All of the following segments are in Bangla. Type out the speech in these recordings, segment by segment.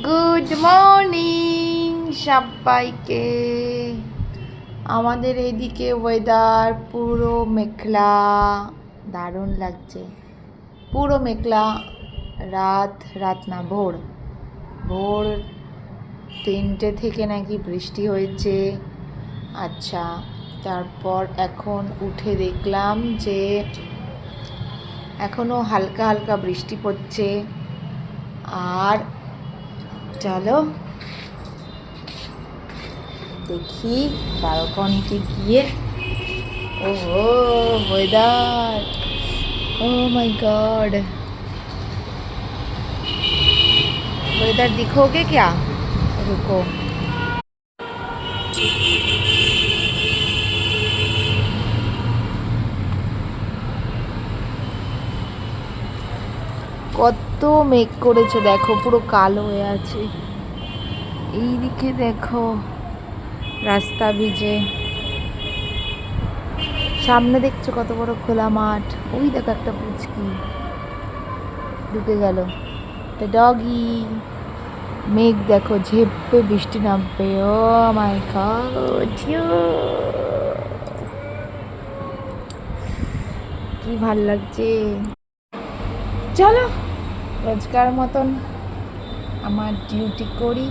গুড মর্নিং সবাইকে। আমাদের এইদিকে ওয়েদার পুরো মেঘলা, দারুণ লাগছে। পুরো মেঘলা, রাত না ভোর 3টে থেকে নাকি বৃষ্টি হয়েছে। আচ্ছা, তারপর এখন উঠে দেখলাম যে এখনও হালকা হালকা বৃষ্টি পড়ছে। আর চলো দেখি ব্যালকনিতে গিয়ে। ओहो weather, oh my God, weather दिखोगे क्या? रुको, কত মেঘ করেছে দেখো, পুরো কালো হয়ে আছে। এইদিকে দেখো রাস্তা ভিজে, সামনে দেখছো কত বড় খোলা মাঠ। ওই দেখো একটা পুচকি ঢুকে গেল, ডগি। মেঘ দেখো ঝেপে বৃষ্টি নামবে। ও মাই গড, কি ভাল লাগছে। চলো রোজকার মতন আমার ডিউটি করি।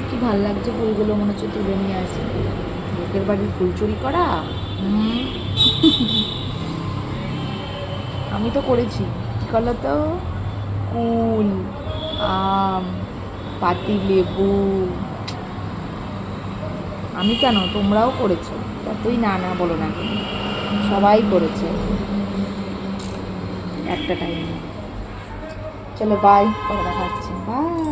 কি ভাল লাগছে, ফুলগুলো মনে হচ্ছে তুলে নিয়ে আসি। লোকের বাড়ির ফুল চুরি করা আমি তো করেছি। কি করলো তো, কুল, আম, পাতি লেবু। আমি কেন, তোমরাও করেছো। তুই না না বলো না, সবাই করেছে একটা টাইমে। চলো বাই, পরে দেখা হচ্ছে, বাই।